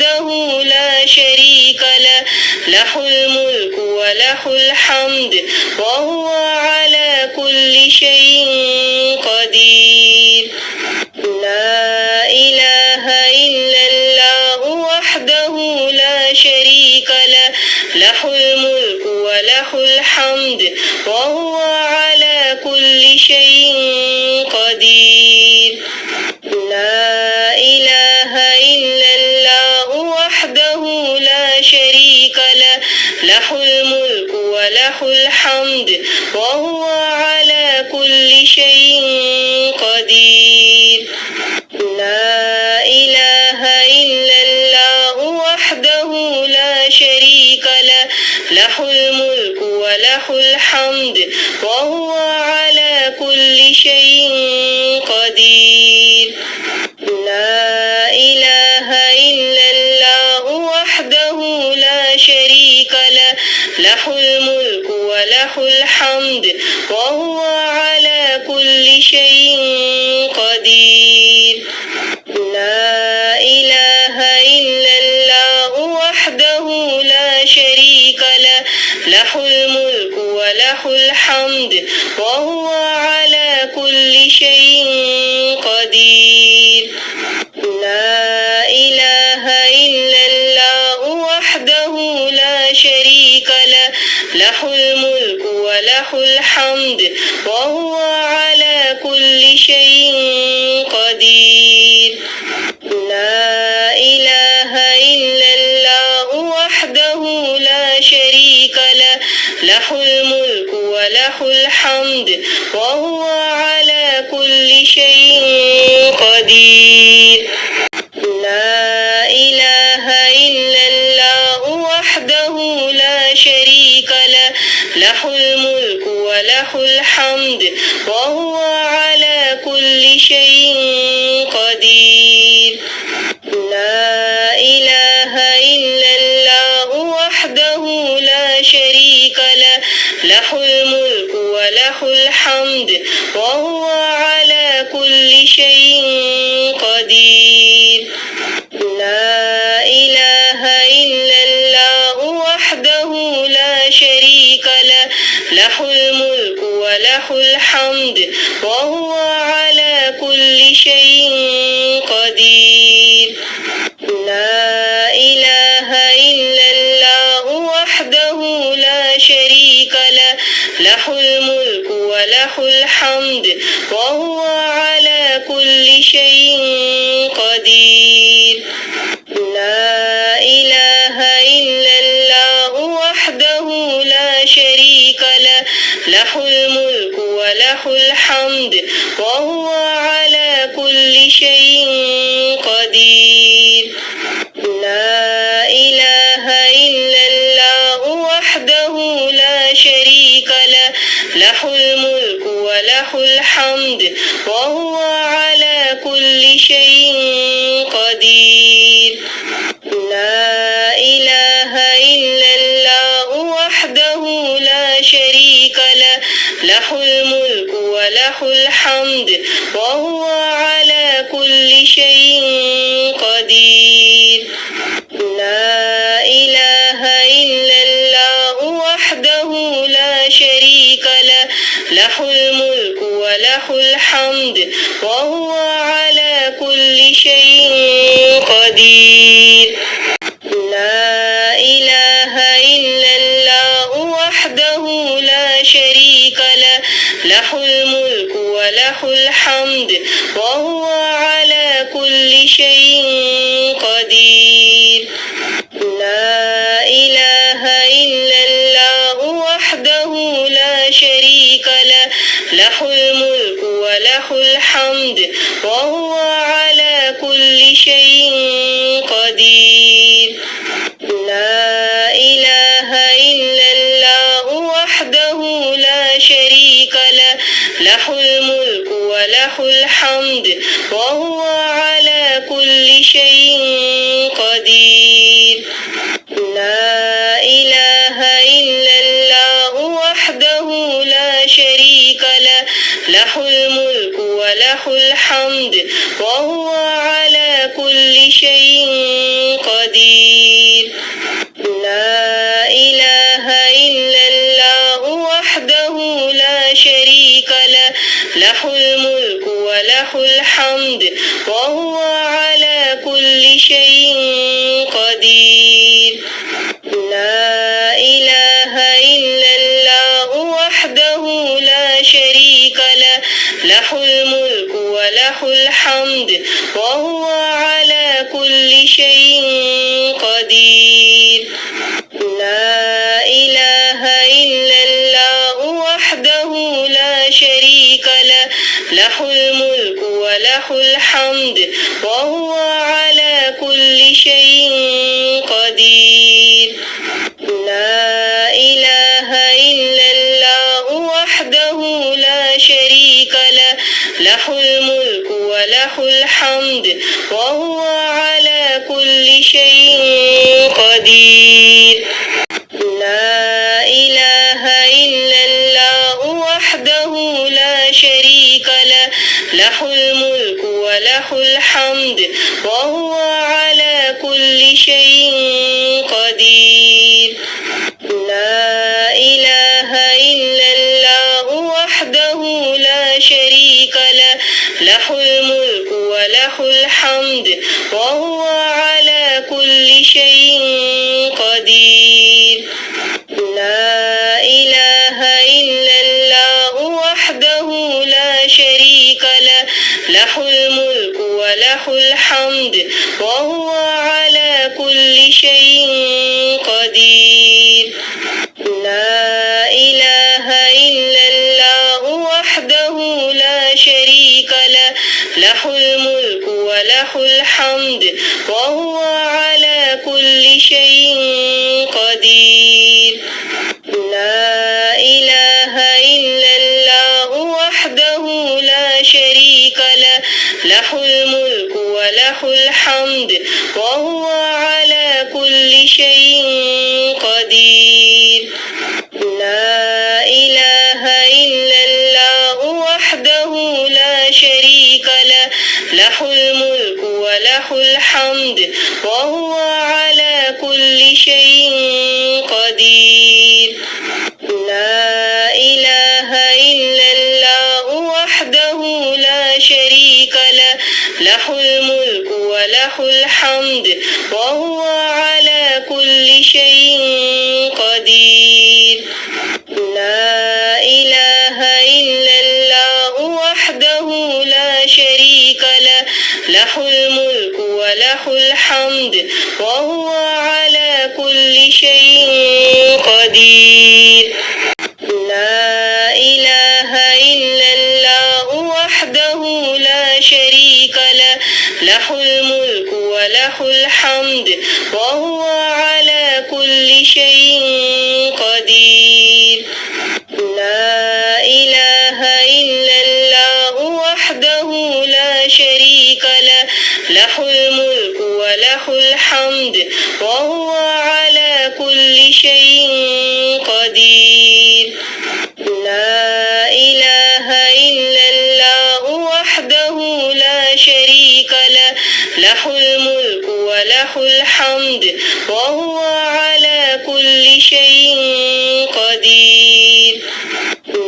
وحده لا شريك له له الملك وله الحمد وهو على كل شيء قدير لا إله إلا الله وحده لا شريك له له الملك وله الحمد وهو على كل شيء قدير لا إله إلا الله وحده لا شريك له له الملك وله الحمد وهو على كل شيء قدير لا إله إلا الله وحده لا شريك له له الملك وله الحمد وهو على كل شيء قدير لا إله إلا الله وحده لا شريك له له الملك وله الحمد وهو على كل شيء قدير لا إله إلا الله وحده لا شريك له له الملك وله الحمد وهو على كل شيء قدير لا إله إلا الله وحده لا شريك له له الملك وله الحمد وهو على كل شيء قدير لا إله إلا الله وحده لا شريك له له الملك وله الحمد وهو على كل شيء قدير لا إله إلا الله وحده لا شريك له له الملك وله الحمد وهو على كل شيء قدير لا إله إلا الله وحده لا شريك له له الملك وله الحمد وهو على كل شيء قدير لا إله إلا الله وحده لا شريك له له الملك وله الحمد وهو على كل شيء قدير لا إله إلا الله وحده لا شريك له له الملك وله الحمد وهو على كل شيء قدير لا إله إلا الله وحده لا شريك له له الملك وله الحمد وهو على كل شيء قدير لا إله إلا الله وحده لا شريك له له الملك وله الحمد وهو على كل شيء قدير لا إله إلا الله وحده لا شريك له له الملك وله الحمد وهو على كل شيء قدير لا إله إلا الله وحده لا شريك له له الملك وله الحمد وهو على كل شيء قدير لا إله إلا الله وحده لا شريك له له الملك وله الحمد وهو على كل شيء قدير لا إله إلا الله وحده لا شريك له له الملك وله الحمد وهو على كل شيء قدير لا إله إلا الله وحده لا شريك له له الملك وله الحمد وهو على كل شيء قدير لا إله إلا الله وحده لا شريك له له الملك وله الحمد الحمد وهو على كل شيء قدير. لا إله إلا الله وحده لا شريك له، له الملك وله الحمد وهو على كل شيء قدير. لا إله إلا الله وحده لا شريك له، له الملك وله الحمد وهو على كل شيء قدير. لا إله إلا الله وحده لا شريك له، له الملك وله الحمد وهو على كل شيء قدير. لا إله إلا الله وحده لا شريك له، له الملك وله الحمد وهو على كل شيء قدير. لا إله إلا الله وحده لا شريك له، له الملك وله الحمد وهو على كل شيء قدير. لا إله إلا الله وحده لا شريك له، له الملك وله الحمد وهو على كل شيء قدير. لا إله إلا الله وحده لا شريك له، له الملك وله الحمد وهو على كل شيء قدير. لا إله إلا الله وحده لا شريك له، له الملك وله الحمد وهو على كل شيء قدير. لا إله إلا الله وحده لا شريك له، له الملك وله الحمد وهو على كل شيء قدير. لا إله إلا الله وحده لا شريك له، له الملك وله الحمد وهو على كل شيء قدير. لا إله إلا الله وحده لا شريك له، له الملك وله الحمد وهو على كل شيء قدير. لا إله إلا الله وحده لا شريك له، له الملك وله الحمد وهو على كل شيء قدير. لا إله إلا الله وحده لا شريك له، له الملك وله الحمد وهو على كل شيء قدير. لا إله إلا الله وحده لا شريك له، له الملك وله الحمد وهو على كل شيء قدير. لا إله إلا الله وحده لا شريك له، له الملك وله الحمد وهو على كل شيء قدير.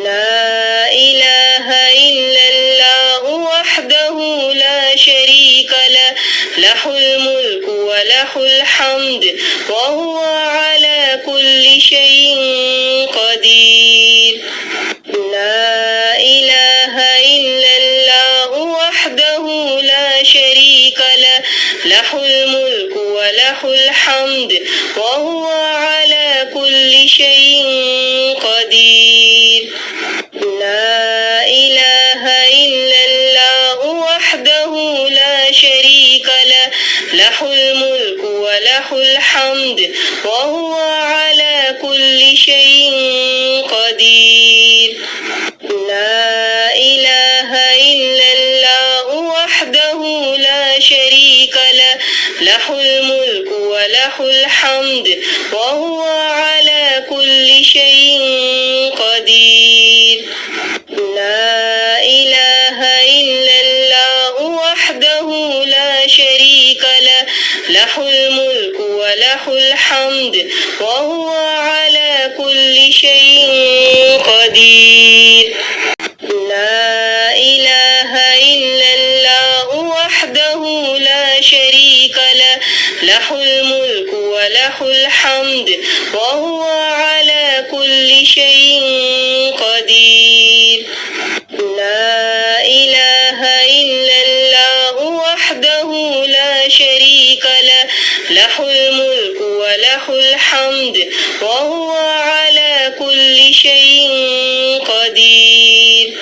لا إله إلا الله وحده لا شريك له، له الملك وله الحمد وهو على كل شيء قدير. لا إله إلا الله وحده لا شريك له، له الملك وله الحمد وهو على كل شيء قدير. لا إله إلا الله وحده لا شريك له، له الملك وله الحمد وهو على كل شيء قدير. لا إله إلا الله وحده لا شريك له، له الملك وله الحمد وهو على كل شيء قدير. لا إله إلا الله له الملك وله الحمد وهو على كل شيء قدير. لا إله إلا الله وحده لا شريك له له الملك وله الحمد وهو على كل شيء قدير. لا إله إلا الله وحده لا شريك له له الملك وله الحمد وهو على كل شيء قدير.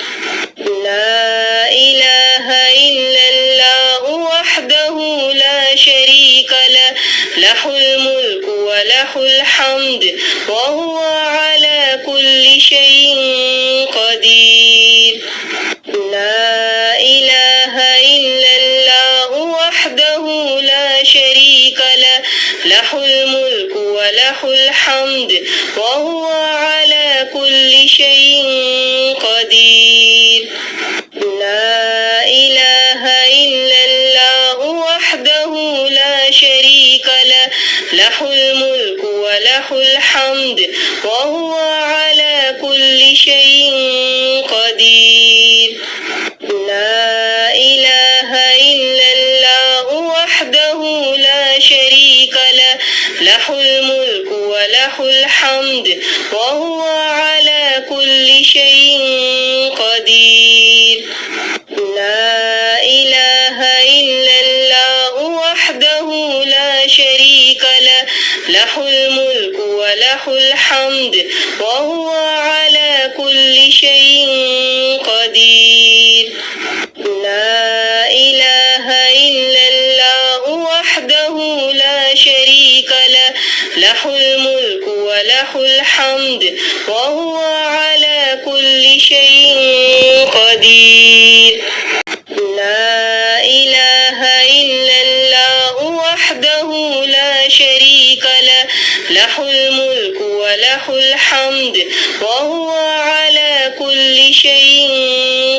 لا إله إلا الله وحده لا شريك له له الملك وله الحمد وهو على كل شيء قدير. لا إله إلا الله وحده لا شريك له له الملك وله الحمد وهو على كل شيء قدير. لا إله إلا الله وحده لا شريك له له الملك وله الحمد وهو على كل شيء قدير. لا إله إلا الله وحده لا شريك له له الملك وله الحمد وهو على كل شيء قدير. لا إله إلا الله وحده لا شريك له له الملك وله الحمد وهو على كل شيء قدير. لا إله إلا الله وحده لا شريك له له الملك وله الحمد وهو على كل شيء قدير. لا إله إلا الله وحده لا شريك له له الملك وله الحمد وهو على كل شيء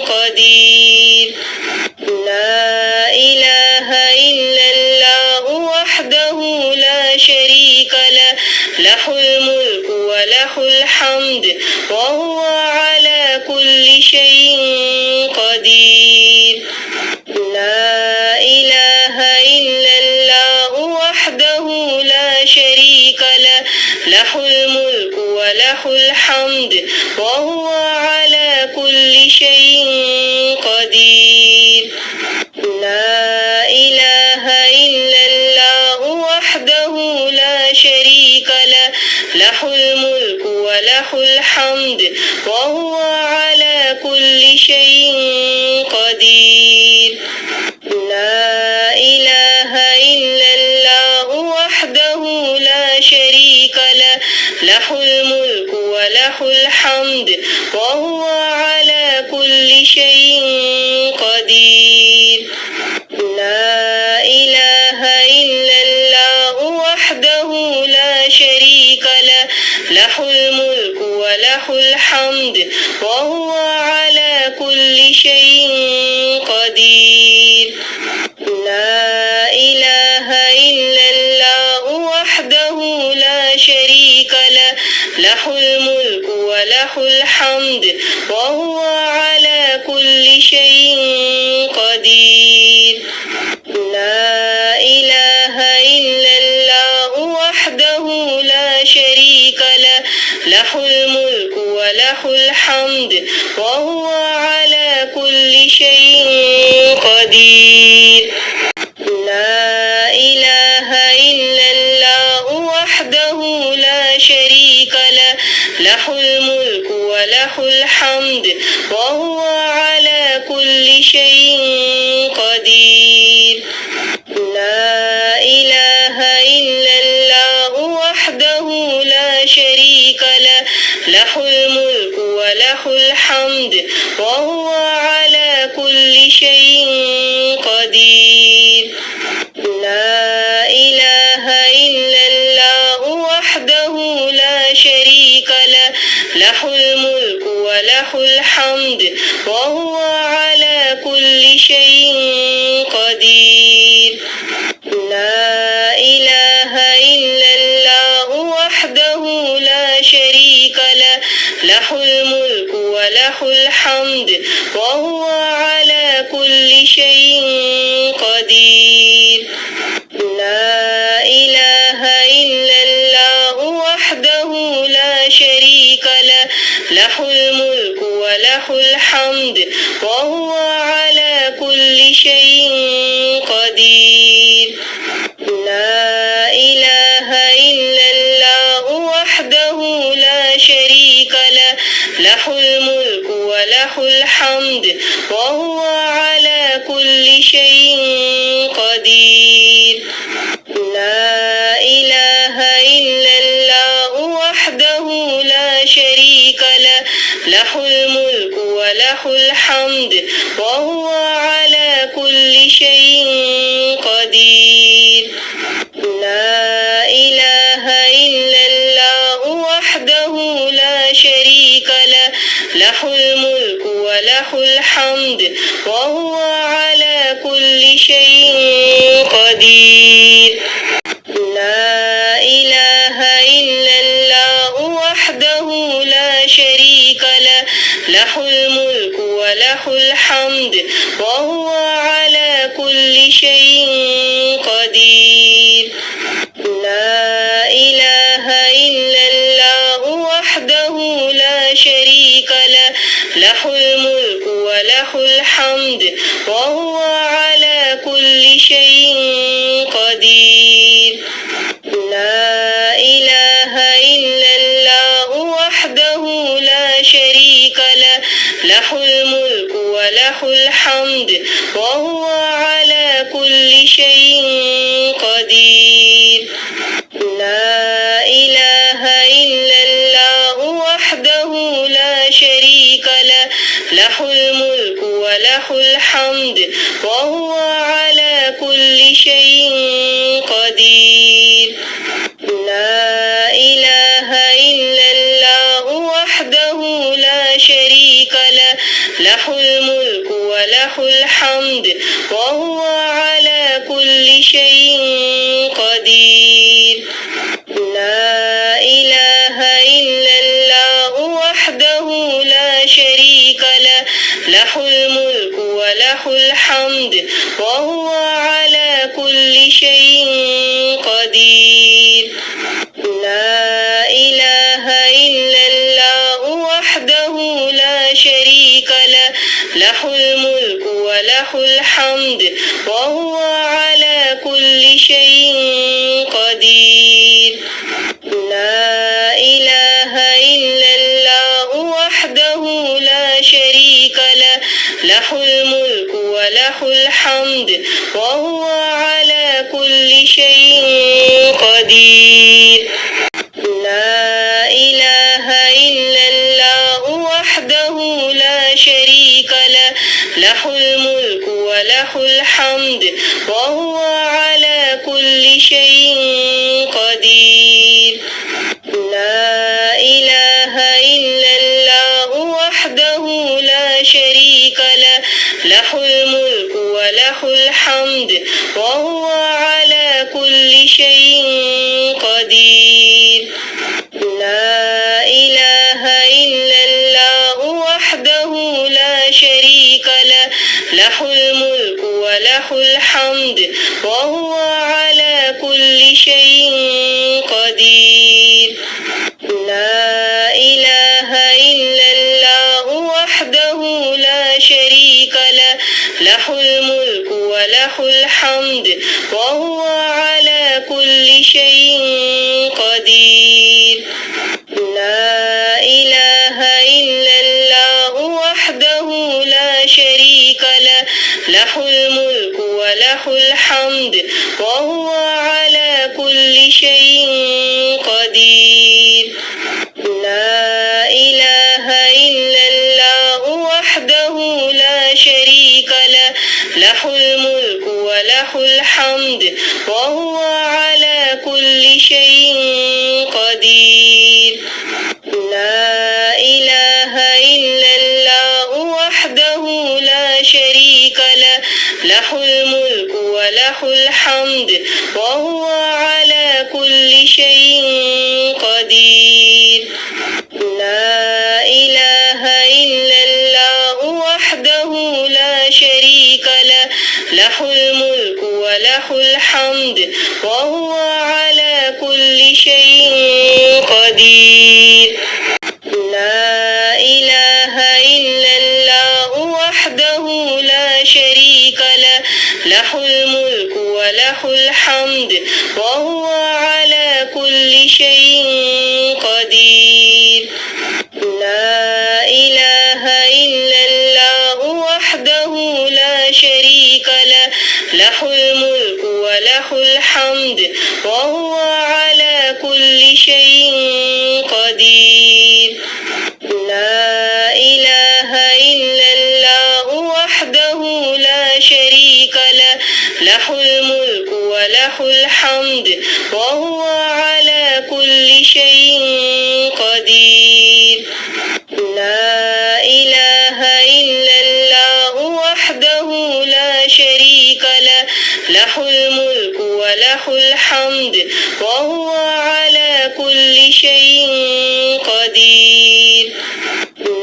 قدير. لا إله إلا الله وحده لا شريك له له الملك وله الحمد وهو على كل شيء قدير. لا إله إلا الله وحده لا شريك له له الملك وله الحمد وهو على كل شيء قدير. لا إله إلا الله وحده لا شريك له له الملك وله الحمد وهو على كل شيء قدير. لا إله إلا الله وحده لا شريك له له الملك وله الحمد وهو على كل شيء قدير. لا إله إلا الله وحده لا شريك له له الملك وله الحمد وهو على كل شيء قدير. لا إله إلا الله وحده لا شريك له له الملك وله الحمد وهو على كل شيء قدير. لا إله إلا الله وحده لا شريك له له الملك وله الحمد وهو على كل شيء قدير. لا إله إلا الله وحده لا شريك له له الملك وله الحمد وهو على كل شيء قدير. لا إله إلا الله وحده لا شريك له له الملك وله الحمد وهو على كل شيء قدير. لا إله إلا الله وحده لا شريك له، له الملك وله الحمد وهو على كل شيء قدير. لا إله إلا الله وحده لا شريك له، له الملك وله الحمد وهو على كل شيء قدير. لا إله إلا الله وحده لا شريك له، له الملك وله الحمد وهو على كل شيء قدير. لا إله إلا الله وحده لا شريك له، له الملك وله الحمد وهو على كل شيء قدير. لا إله إلا الله وحده لا شريك له، له الملك وله الحمد وهو على كل شيء قدير. لا إله إلا الله وحده لا شريك له، له الملك وله الحمد وهو على كل شيء قدير. لا إله إلا الله وحده لا شريك له، له الملك وله الحمد وهو على كل شيء قدير. لا إله إلا الله وحده لا شريك له، له الملك وله الحمد وهو على كل شيء قدير. لا إله إلا الله وحده لا شريك له، له الملك وله الحمد وهو على كل شيء قدير. لا إله إلا الله وحده لا شريك له، له الملك وله الحمد وهو على كل شيء قدير. لا إله إلا الله وحده لا شريك له، له الملك وله الحمد وهو على كل شيء قدير. لا إله إلا الله وحده لا شريك له، له الملك وله الحمد وهو على كل شيء قدير. لا إله إلا الله وحده لا شريك له، له الملك وله الحمد وهو على كل شيء قدير. لا إله إلا الله وحده لا شريك له، له الملك وله الحمد وهو على كل شيء قدير. لا إله إلا الله وحده لا شريك له، له الملك وله الحمد وهو على كل شيء قدير. لا إله إلا الله وحده لا شريك له، له الملك وله الحمد وهو على كل شيء قدير.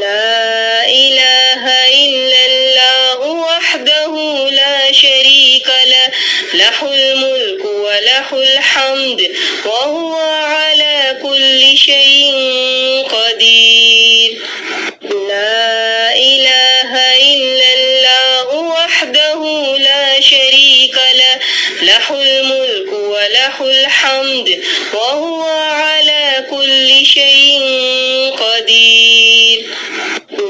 لا إله إلا الله وحده لا شريك له، له الملك وله الحمد وهو على كل شيء قدير. لا إله إلا الله وحده لا شريك له، له الملك وله الحمد وهو على كل شيء قدير.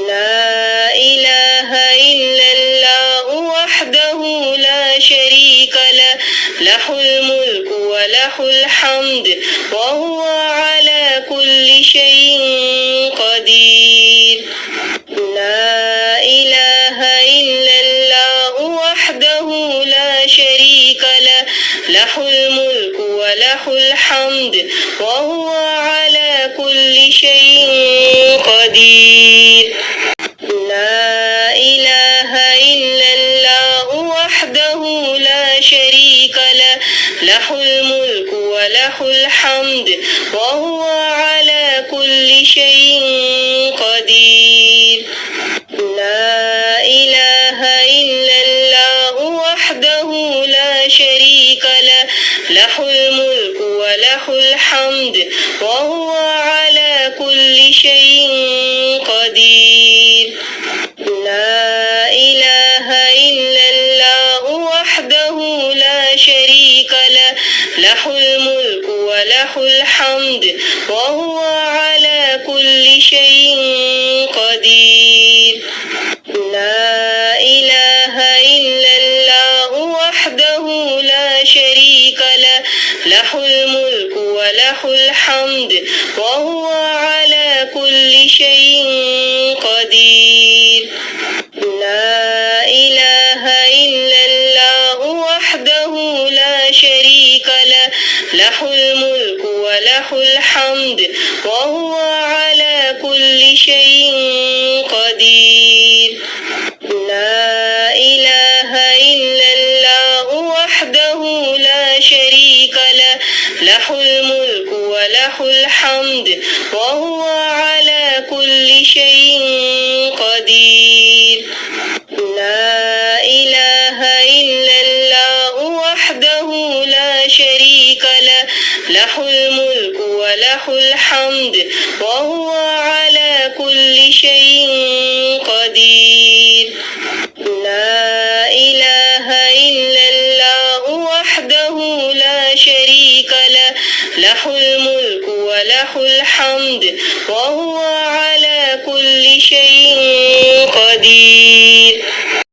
لا إله إلا الله وحده لا شريك له، له الملك وله الحمد وهو على كل شيء قدير. لا إله إلا الله وحده وحده لا شريك له له الملك وله الحمد وهو على كل شيء قدير. لا إله إلا الله وحده لا شريك له له الملك وله الحمد وهو على كل شيء قدير. لا إله إلا الله وحده لا شريك له له الملك وله الحمد وهو على كل شيء قدير. لا إله إلا الله وحده لا شريك له له الملك وله الحمد وهو على كل شيء قدير. لا إله إلا الله وحده لا شريك له له الملك وله الحمد وهو على كل شيء قدير. لا إله إلا الله وحده لا شريك له له الملك وله الحمد وهو على كل شيء قدير. لا إله إلا الله وحده لا شريك له له الملك وله الحمد وهو على كل شيء قدير. لا إله إلا الله وحده لا شريك له له الملك وله الحمد وهو على كل شيء قدير. لا إله إلا الله وحده لا شريك له له الملك وله الحمد وهو على كل شيء قدير.